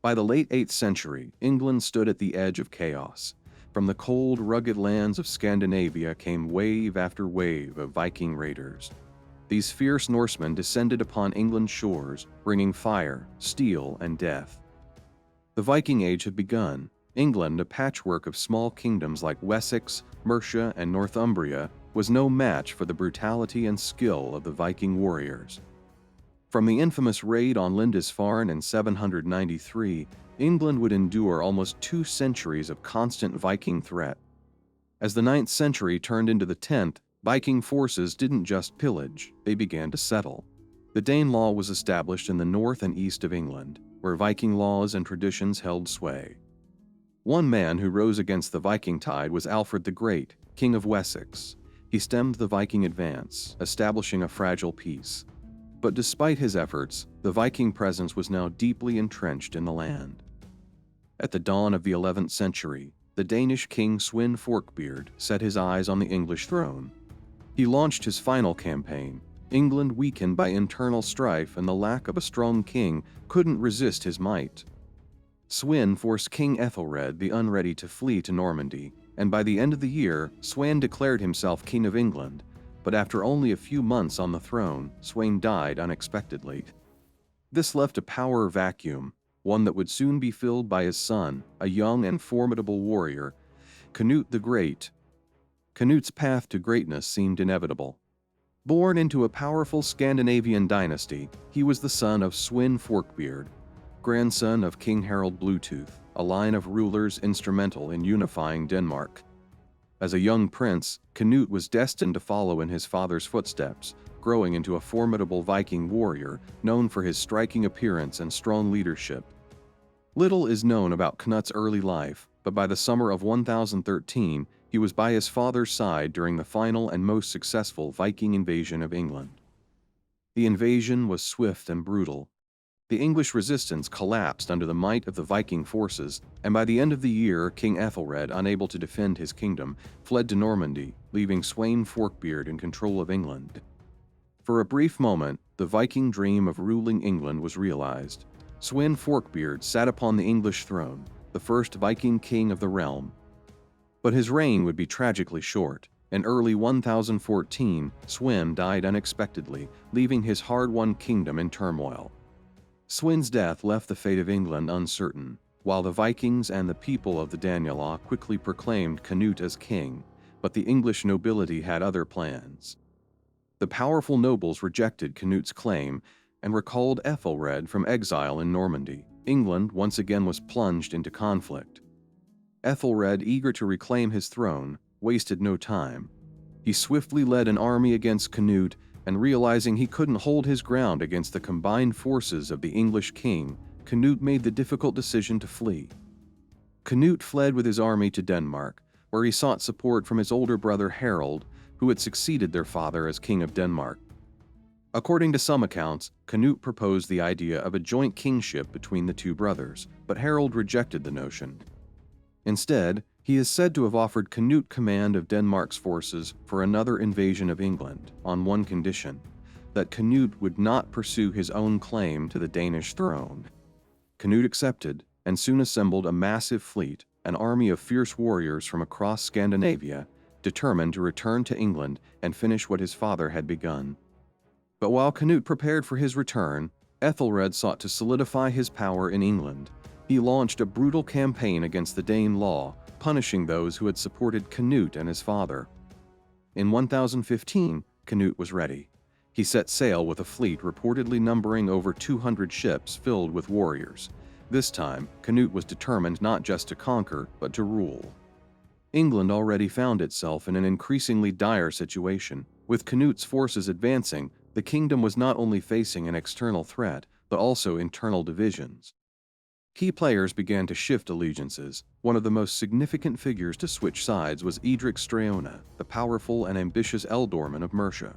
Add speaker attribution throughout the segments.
Speaker 1: By the late 8th century, England stood at the edge of chaos. From the cold, rugged lands of Scandinavia came wave after wave of Viking raiders. These fierce Norsemen descended upon England's shores, bringing fire, steel, and death. The Viking Age had begun. England, a patchwork of small kingdoms like Wessex, Mercia, and Northumbria, was no match for the brutality and skill of the Viking warriors. From the infamous raid on Lindisfarne in 793, England would endure almost 2 centuries of constant Viking threat. As the 9th century turned into the 10th, Viking forces didn't just pillage, they began to settle. The Danelaw was established in the north and east of England, where Viking laws and traditions held sway. One man who rose against the Viking tide was Alfred the Great, King of Wessex. He stemmed the Viking advance, establishing a fragile peace. But despite his efforts, the Viking presence was now deeply entrenched in the land. At the dawn of the 11th century, the Danish king Svend Forkbeard set his eyes on the English throne. He launched his final campaign. England, weakened by internal strife and the lack of a strong king, couldn't resist his might. Svend forced King Ethelred the Unready to flee to Normandy, and by the end of the year, Svend declared himself King of England. But after only a few months on the throne, Svend died unexpectedly. This left a power vacuum, one that would soon be filled by his son, a young and formidable warrior, Cnut the Great. Cnut's path to greatness seemed inevitable. Born into a powerful Scandinavian dynasty, he was the son of Svend Forkbeard, grandson of King Harald Bluetooth, a line of rulers instrumental in unifying Denmark. As a young prince, Cnut was destined to follow in his father's footsteps, growing into a formidable Viking warrior known for his striking appearance and strong leadership. Little is known about Cnut's early life, but by the summer of 1013, he was by his father's side during the final and most successful Viking invasion of England. The invasion was swift and brutal. The English resistance collapsed under the might of the Viking forces, and by the end of the year, King Ethelred, unable to defend his kingdom, fled to Normandy, leaving Svend Forkbeard in control of England. For a brief moment, the Viking dream of ruling England was realized. Svend Forkbeard sat upon the English throne, the first Viking king of the realm. But his reign would be tragically short. In early 1014, Svend died unexpectedly, leaving his hard-won kingdom in turmoil. Svend's death left the fate of England uncertain, while the Vikings and the people of the Danelaw quickly proclaimed Cnut as king, but the English nobility had other plans. The powerful nobles rejected Cnut's claim and recalled Ethelred from exile in Normandy. England once again was plunged into conflict. Ethelred, eager to reclaim his throne, wasted no time. He swiftly led an army against Cnut, and realizing he couldn't hold his ground against the combined forces of the English king, Cnut made the difficult decision to flee. Cnut fled with his army to Denmark, where he sought support from his older brother Harald, who had succeeded their father as king of Denmark. According to some accounts, Cnut proposed the idea of a joint kingship between the two brothers, but Harald rejected the notion. Instead, he is said to have offered Cnut command of Denmark's forces for another invasion of England, on one condition: that Cnut would not pursue his own claim to the Danish throne. Cnut accepted, and soon assembled a massive fleet, an army of fierce warriors from across Scandinavia, determined to return to England and finish what his father had begun. But while Cnut prepared for his return, Ethelred sought to solidify his power in England. He launched a brutal campaign against the Danelaw, punishing those who had supported Cnut and his father. In 1015, Cnut was ready. He set sail with a fleet reportedly numbering over 200 ships filled with warriors. This time, Cnut was determined not just to conquer, but to rule. England already found itself in an increasingly dire situation. With Cnut's forces advancing, the kingdom was not only facing an external threat, but also internal divisions. Key players began to shift allegiances. One of the most significant figures to switch sides was Edric Streona, the powerful and ambitious ealdorman of Mercia.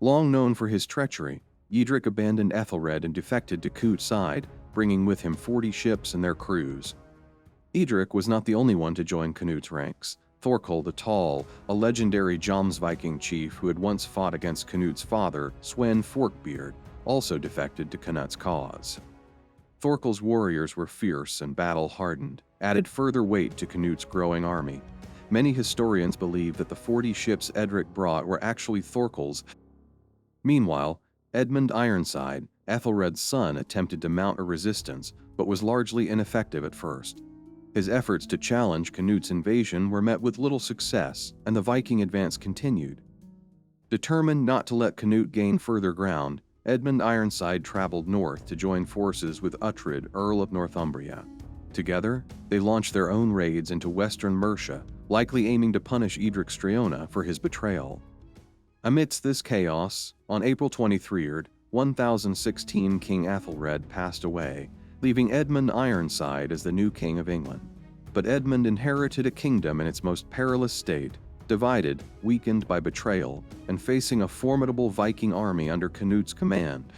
Speaker 1: Long known for his treachery, Edric abandoned Ethelred and defected to Cnut's side, bringing with him 40 ships and their crews. Edric was not the only one to join Cnut's ranks. Thorkel the Tall, a legendary Jomsviking chief who had once fought against Cnut's father, Svend Forkbeard, also defected to Cnut's cause. Thorkel's warriors were fierce and battle-hardened, added further weight to Cnut's growing army. Many historians believe that the 40 ships Edric brought were actually Thorkel's. Meanwhile, Edmund Ironside, Ethelred's son, attempted to mount a resistance, but was largely ineffective at first. His efforts to challenge Cnut's invasion were met with little success, and the Viking advance continued. Determined not to let Cnut gain further ground, Edmund Ironside traveled north to join forces with Uhtred, Earl of Northumbria. Together, they launched their own raids into western Mercia, likely aiming to punish Edric Streona for his betrayal. Amidst this chaos, on April 23, 1016, King Ethelred passed away, leaving Edmund Ironside as the new king of England. But Edmund inherited a kingdom in its most perilous state, divided, weakened by betrayal, and facing a formidable Viking army under Cnut's command.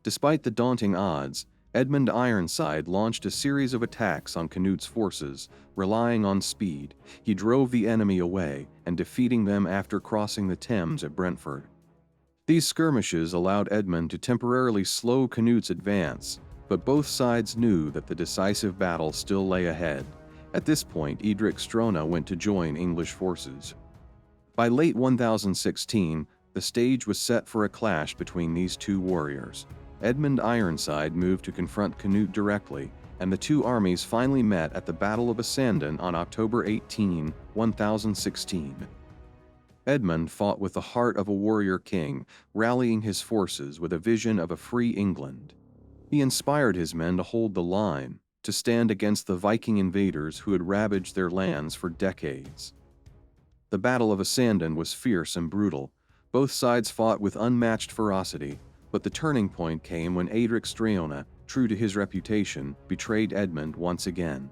Speaker 1: Despite the daunting odds, Edmund Ironside launched a series of attacks on Cnut's forces, relying on speed. He drove the enemy away and defeating them after crossing the Thames at Brentford. These skirmishes allowed Edmund to temporarily slow Cnut's advance, but both sides knew that the decisive battle still lay ahead. At this point, Edric Streona went to join English forces. By late 1016, the stage was set for a clash between these two warriors. Edmund Ironside moved to confront Cnut directly, and the two armies finally met at the Battle of Assand on October 18, 1016. Edmund fought with the heart of a warrior king, rallying his forces with a vision of a free England. He inspired his men to hold the line, to stand against the Viking invaders who had ravaged their lands for decades. The Battle of Assand was fierce and brutal. Both sides fought with unmatched ferocity, but the turning point came when Edric Streona, true to his reputation, betrayed Edmund once again.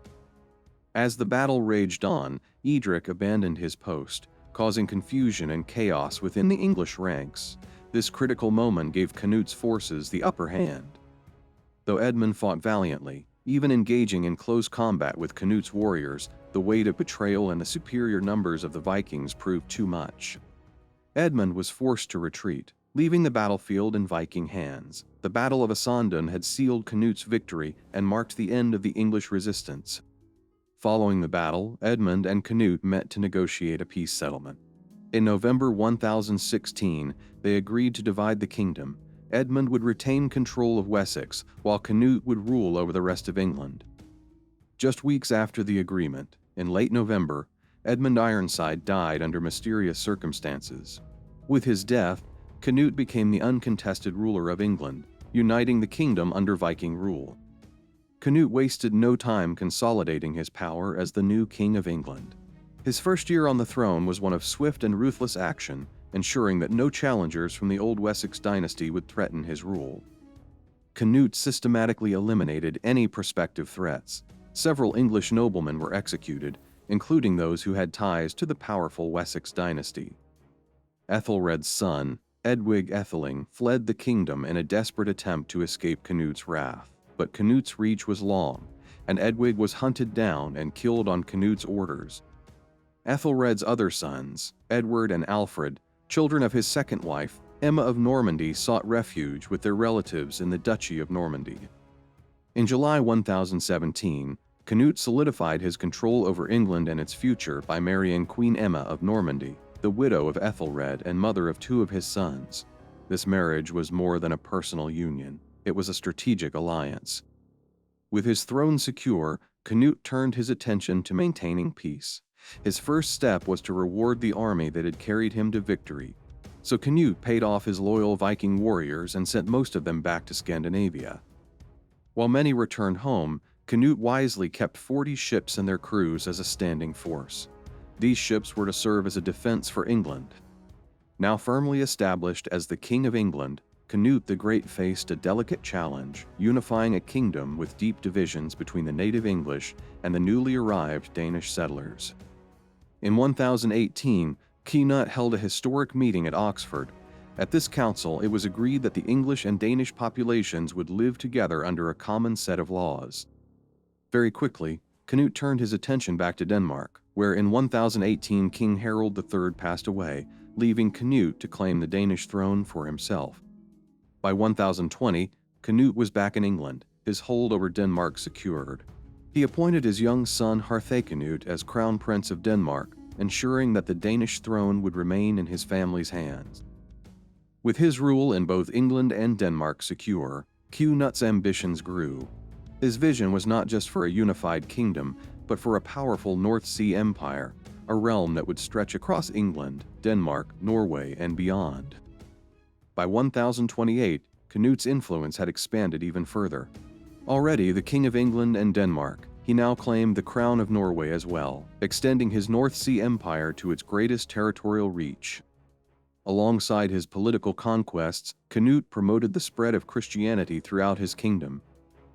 Speaker 1: As the battle raged on, Edric abandoned his post, causing confusion and chaos within the English ranks. This critical moment gave Cnut's forces the upper hand. Though Edmund fought valiantly, even engaging in close combat with Cnut's warriors, the weight of betrayal and the superior numbers of the Vikings proved too much. Edmund was forced to retreat, leaving the battlefield in Viking hands. The Battle of Assand had sealed Cnut's victory and marked the end of the English resistance. Following the battle, Edmund and Cnut met to negotiate a peace settlement. In November 1016, they agreed to divide the kingdom. Edmund would retain control of Wessex, while Cnut would rule over the rest of England. Just weeks after the agreement, in late November, Edmund Ironside died under mysterious circumstances. With his death, Cnut became the uncontested ruler of England, uniting the kingdom under Viking rule. Cnut wasted no time consolidating his power as the new king of England. His first year on the throne was one of swift and ruthless action, ensuring that no challengers from the old Wessex dynasty would threaten his rule. Cnut systematically eliminated any prospective threats. Several English noblemen were executed, including those who had ties to the powerful Wessex dynasty. Ethelred's son, Edwig Etheling, fled the kingdom in a desperate attempt to escape Cnut's wrath. But Cnut's reach was long, and Edwig was hunted down and killed on Cnut's orders. Ethelred's other sons, Edward and Alfred, children of his second wife, Emma of Normandy, sought refuge with their relatives in the Duchy of Normandy. In July 1017, Cnut solidified his control over England and its future by marrying Queen Emma of Normandy, the widow of Ethelred and mother of two of his sons. This marriage was more than a personal union. It was a strategic alliance. With his throne secure, Cnut turned his attention to maintaining peace. His first step was to reward the army that had carried him to victory. So Cnut paid off his loyal Viking warriors and sent most of them back to Scandinavia. While many returned home, Cnut wisely kept 40 ships and their crews as a standing force. These ships were to serve as a defense for England. Now firmly established as the King of England, Cnut the Great faced a delicate challenge, unifying a kingdom with deep divisions between the native English and the newly arrived Danish settlers. In 1018, Cnut held a historic meeting at Oxford. At this council, it was agreed that the English and Danish populations would live together under a common set of laws. Very quickly, Cnut turned his attention back to Denmark, where in 1018 King Harold III passed away, leaving Cnut to claim the Danish throne for himself. By 1020, Cnut was back in England, his hold over Denmark secured. He appointed his young son Harthacnut as Crown Prince of Denmark, ensuring that the Danish throne would remain in his family's hands. With his rule in both England and Denmark secure, Cnut's ambitions grew. His vision was not just for a unified kingdom, but for a powerful North Sea empire, a realm that would stretch across England, Denmark, Norway, and beyond. By 1028, Cnut's influence had expanded even further. Already the King of England and Denmark, he now claimed the crown of Norway as well, extending his North Sea empire to its greatest territorial reach. Alongside his political conquests, Cnut promoted the spread of Christianity throughout his kingdom.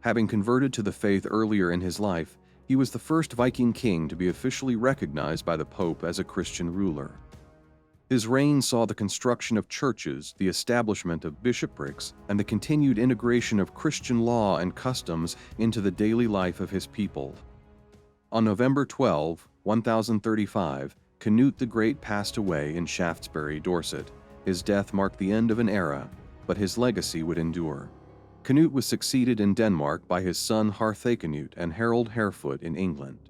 Speaker 1: Having converted to the faith earlier in his life, he was the first Viking king to be officially recognized by the Pope as a Christian ruler. His reign saw the construction of churches, the establishment of bishoprics, and the continued integration of Christian law and customs into the daily life of his people. On November 12, 1035, Cnut the Great passed away in Shaftesbury, Dorset. His death marked the end of an era, but his legacy would endure. Cnut was succeeded in Denmark by his son Harthacnut and Harold Harefoot in England.